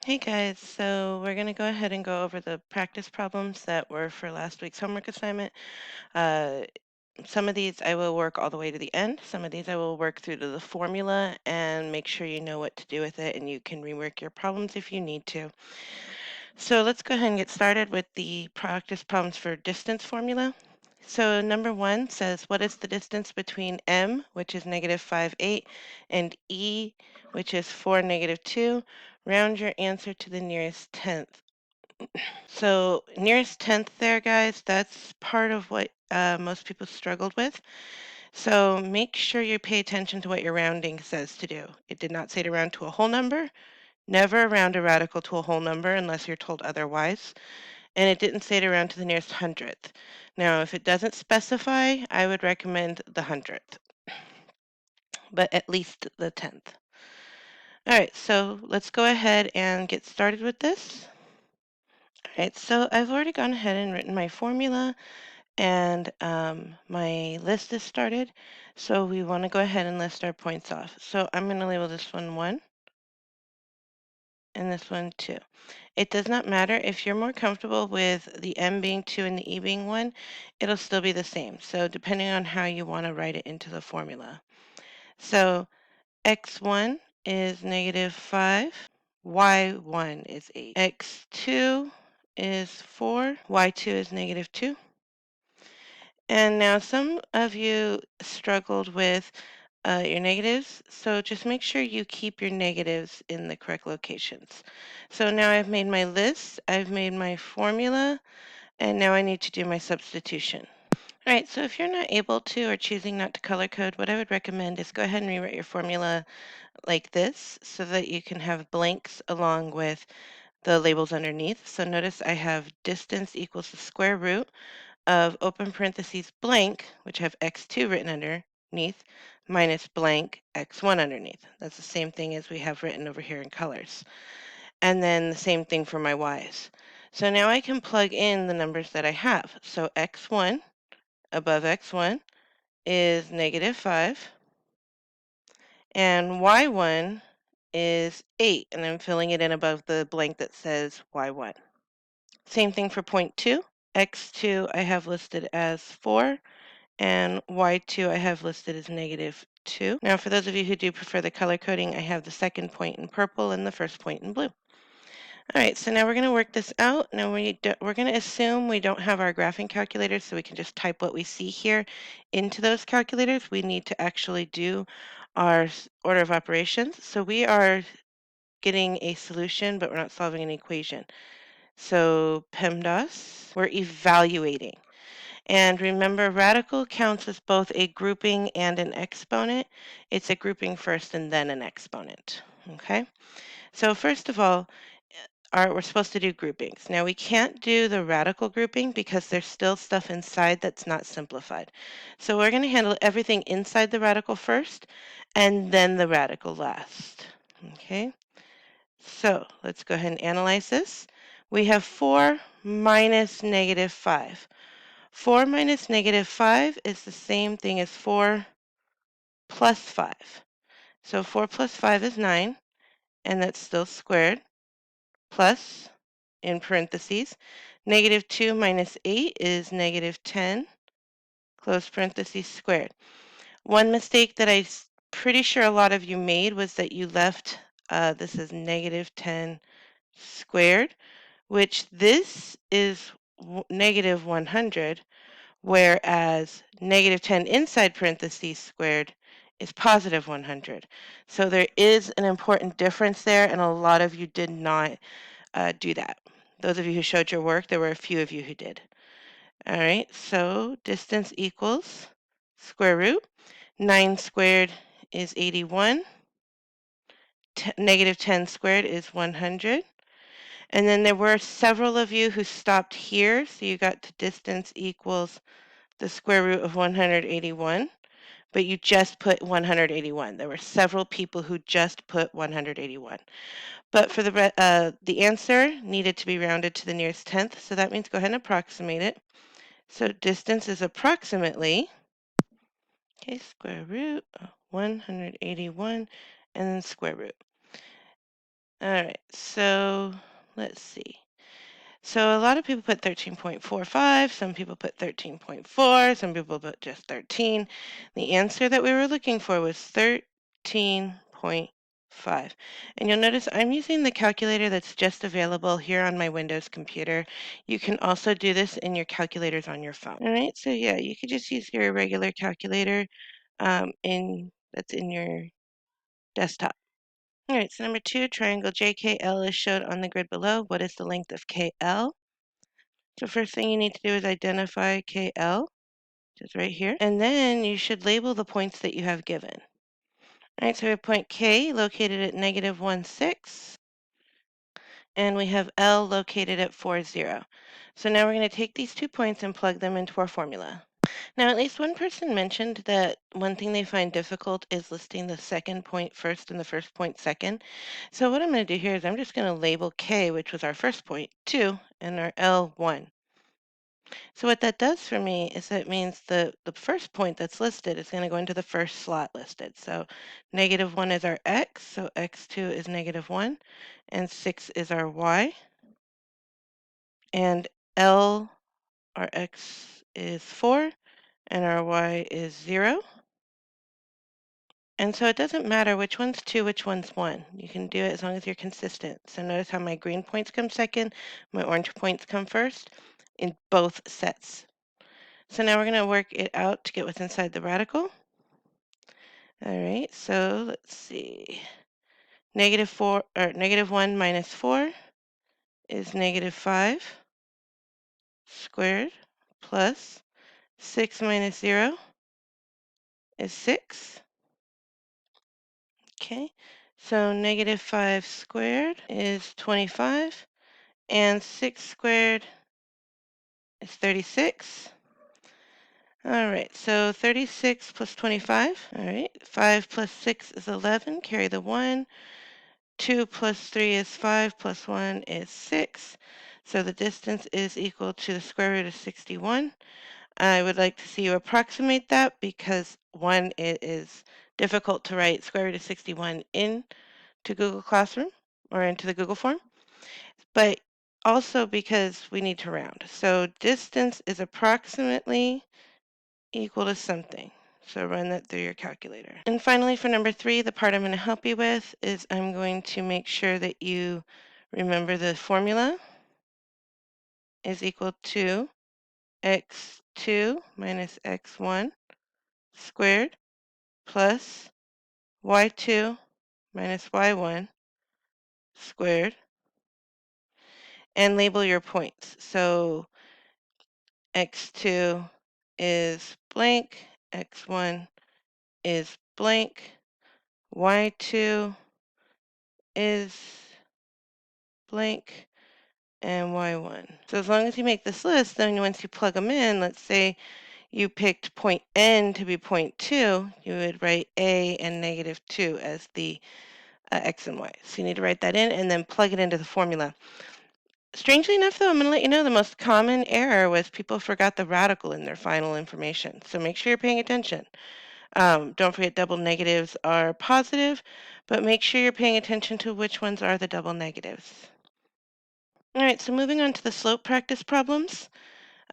Hey guys, so we're going to go ahead and go over the practice problems that were for last week's homework assignment. Uh, some of these I will work all the way to the end. Some of these I will work through to the formula and make sure you know what to do with it and you can rework your problems if you need to. So let's go ahead and get started with the practice problems for distance formula. So number one says, what is the distance between m, which is -5/8, and e, which is 4, -2? Round your answer to the nearest tenth. So nearest tenth there, guys, that's part of what most people struggled with. So make sure you pay attention to what your rounding says to do. It did not say to round to a whole number. Never round a radical to a whole number unless you're told otherwise. And it didn't say to round to the nearest hundredth. Now, if it doesn't specify, I would recommend the hundredth, but at least the tenth. All right, so let's go ahead and get started with this. All right, so I've already gone ahead and written my formula and my list is started. So we want to go ahead and list our points off. So I'm going to label this one 1 and this one 2. It does not matter if you're more comfortable with the m being 2 and the e being 1, it'll still be the same. So depending on how you want to write it into the formula. So x1 is -5, y1 is 8, x2 is 4, y2 is -2. And now some of you struggled with your negatives, so just make sure you keep your negatives in the correct locations. So now I've made my list, I've made my formula, and now I need to do my substitution. All right, so if you're not able to or choosing not to color code, what I would recommend is go ahead and rewrite your formula like this so that you can have blanks along with the labels underneath. So notice I have distance equals the square root of open parentheses blank, which have x2 written underneath, minus blank x1 underneath. That's the same thing as we have written over here in colors. And then the same thing for my y's. So now I can plug in the numbers that I have. So x1 above x1 is -5, and y1 is 8, and I'm filling it in above the blank that says y1. Same thing for point 2. x2 I have listed as 4, and y2 I have listed as -2. Now, for those of you who do prefer the color coding, I have the second point in purple and the first point in blue. All right, so now we're going to work this out. Now we're going to assume we don't have our graphing calculators, so we can just type what we see here into those calculators. We need to actually do our order of operations. So we are getting a solution, but we're not solving an equation. So PEMDAS, we're evaluating. And remember, radical counts as both a grouping and an exponent. It's a grouping first and then an exponent. Okay? So first of all, we're supposed to do groupings. Now we can't do the radical grouping because there's still stuff inside that's not simplified. So we're going to handle everything inside the radical first and then the radical last. Okay? So let's go ahead and analyze this. We have 4 minus -5. 4 minus -5 is the same thing as 4 plus 5. So 4 plus 5 is 9, and that's still squared, plus, in parentheses, -2 minus 8 is -10, close parentheses, squared. One mistake that pretty sure a lot of you made was that you left, this is -10 squared, which this is -100, whereas -10 inside parentheses squared is +100. So there is an important difference there, and a lot of you did not do that. Those of you who showed your work, there were a few of you who did. All right, so distance equals square root. 9 squared is 81. -10 squared is 100. And then there were several of you who stopped here, so you got to distance equals the square root of 181, but you just put 181. There were several people who just put 181. But for the answer needed to be rounded to the nearest tenth, so that means go ahead and approximate it. So distance is approximately, okay, square root of 181 and then square root. All right, so let's see. So a lot of people put 13.45, some people put 13.4, some people put just 13. The answer that we were looking for was 13.5. And you'll notice I'm using the calculator that's just available here on my Windows computer. You can also do this in your calculators on your phone. All right, so yeah, you could just use your regular calculator that's in your desktop. All right, so number 2, triangle JKL is shown on the grid below. What is the length of KL? So first thing you need to do is identify KL, which is right here, and then you should label the points that you have given. All right, so we have point K located at -1, 6, and we have L located at 4, 0. So now we're going to take these 2 points and plug them into our formula. Now, at least one person mentioned that one thing they find difficult is listing the second point first and the first point second. So what I'm going to do here is I'm just going to label K, which was our first point, 2, and our L, 1. So what that does for me is that means the first point that's listed is going to go into the first slot listed. So -1 is our x, so x2 is -1, and 6 is our y, and L, our x is 4, and our y is 0. And so it doesn't matter which one's 2, which one's 1. You can do it as long as you're consistent. So notice how my green points come second, my orange points come first in both sets. So now we're going to work it out to get what's inside the radical. All right, so let's see. -1 minus 4 is -5 squared plus 6 minus 0 is 6. Okay, so -5 squared is 25 and 6 squared is 36. All right, so 36 plus 25. All right, 5 plus 6 is 11. Carry the 1. 2 plus 3 is 5, plus 1 is 6. So the distance is equal to the square root of 61. I would like to see you approximate that because one, it is difficult to write square root of 61 into Google Classroom or into the Google form, but also because we need to round. So distance is approximately equal to something. So run that through your calculator. And finally, for number 3, the part I'm going to help you with is I'm going to make sure that you remember the formula is equal to x2 minus x1 squared plus y2 minus y1 squared, and label your points. So x2 is blank, x1 is blank, y2 is blank, and y1. So as long as you make this list, then once you plug them in, let's say you picked point N to be point 2, you would write A and -2 as the X and Y. So you need to write that in and then plug it into the formula. Strangely enough, though, I'm going to let you know the most common error was people forgot the radical in their final information. So make sure you're paying attention. Don't forget double negatives are positive, but make sure you're paying attention to which ones are the double negatives. All right, so moving on to the slope practice problems.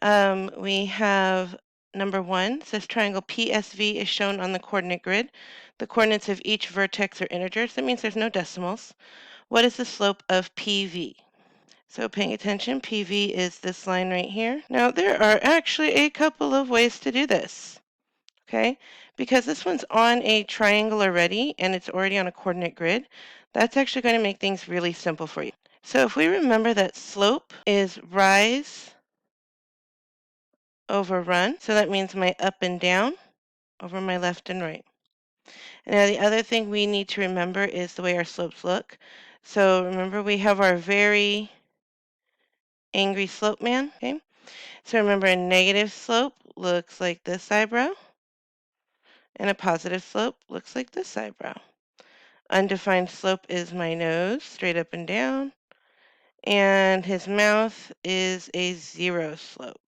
We have number 1 says triangle PSV is shown on the coordinate grid. The coordinates of each vertex are integers. That means there's no decimals. What is the slope of PV? So paying attention, PV is this line right here. Now there are actually a couple of ways to do this, okay? Because this one's on a triangle already and it's already on a coordinate grid, that's actually going to make things really simple for you. So if we remember that slope is rise over run, so that means my up and down over my left and right. And now the other thing we need to remember is the way our slopes look. So remember we have our very angry slope man, okay? So remember a negative slope looks like this eyebrow, and a positive slope looks like this eyebrow. Undefined slope is my nose, straight up and down, and his mouth is a 0 slope.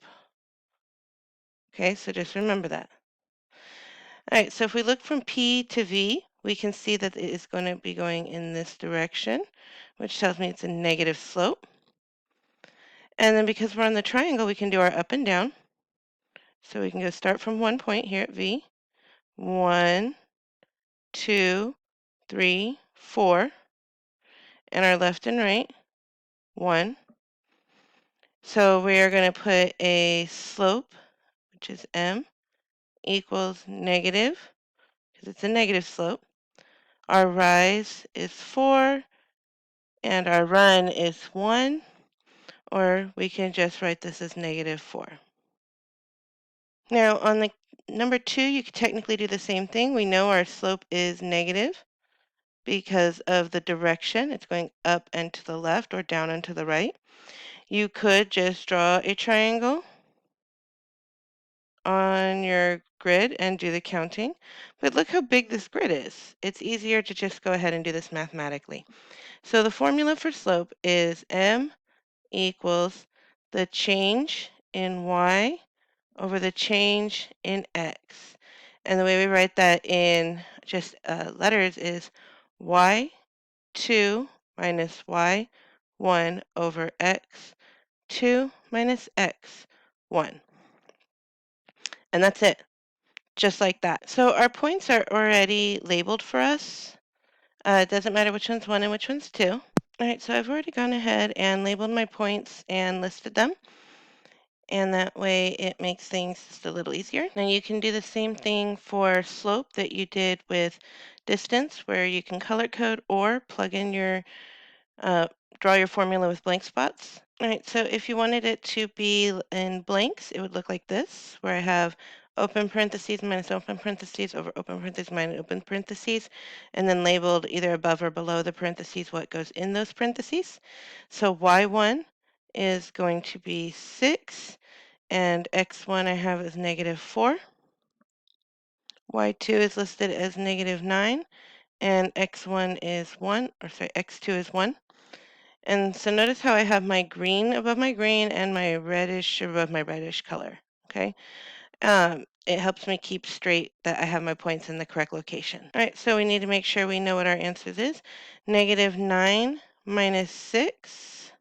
Okay, so just remember that. All right, so if we look from P to V, we can see that it is going to be going in this direction, which tells me it's a negative slope. And then because we're on the triangle, we can do our up and down. So we can go start from one point here at V. 1, 2, 3, 4. And our left and right, 1. So we are going to put a slope, which is M, equals negative, because it's a negative slope. Our rise is 4, and our run is 1, or we can just write this as negative 4. Now, on the number 2, you could technically do the same thing. We know our slope is negative because of the direction. It's going up and to the left or down and to the right. You could just draw a triangle on your grid and do the counting. But look how big this grid is. It's easier to just go ahead and do this mathematically. So the formula for slope is m equals the change in y over the change in x. And the way we write that in just letters is y2 minus y1 over x2 minus x1. And that's it, just like that. So our points are already labeled for us. It doesn't matter which one's 1 and which one's 2. All right, so I've already gone ahead and labeled my points and listed them. And that way it makes things just a little easier. Now you can do the same thing for slope that you did with distance, where you can color code or plug in your uh, draw your formula with blank spots. All right, so if you wanted it to be in blanks, it would look like this, where I have open parentheses minus open parentheses over open parentheses minus open parentheses, and then labeled either above or below the parentheses what goes in those parentheses. So y1 is going to be 6, and x1 I have as negative 4. y2 is listed as negative 9, and x1 is 1, or sorry, x2 is 1. And so notice how I have my green above my green and my reddish above my reddish color, okay? It helps me keep straight that I have my points in the correct location. All right, so we need to make sure we know what our answers is. Negative 9 minus 6.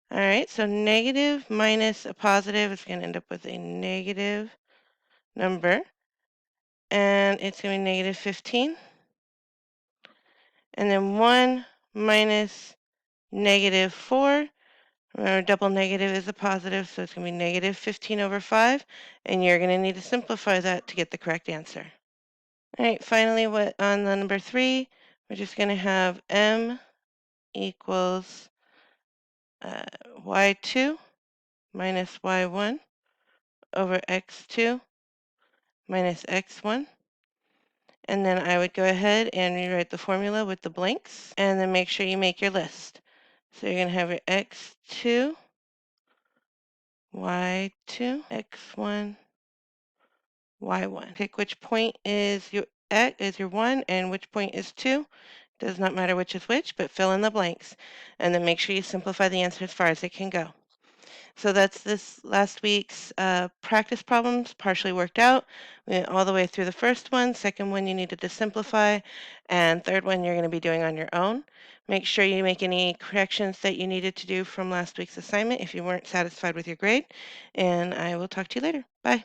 All right, so negative minus a positive is going to end up with a negative number, and it's going to be negative 15. And then 1 minus negative 4. Remember, double negative is a positive, so it's going to be negative 15 over 5, and you're going to need to simplify that to get the correct answer. All right, finally, what on the number 3, we're just going to have m equals y2 minus y1 over x2 minus x1. And then I would go ahead and rewrite the formula with the blanks, and then make sure you make your list. So you're going to have your x2, y2, x1, y1. Pick which point is your is your 1 and which point is 2. Does not matter which is which, but fill in the blanks. And then make sure you simplify the answer as far as it can go. So that's this last week's practice problems partially worked out. We went all the way through the first one. Second one you needed to simplify. And third one you're going to be doing on your own. Make sure you make any corrections that you needed to do from last week's assignment if you weren't satisfied with your grade. And I will talk to you later. Bye.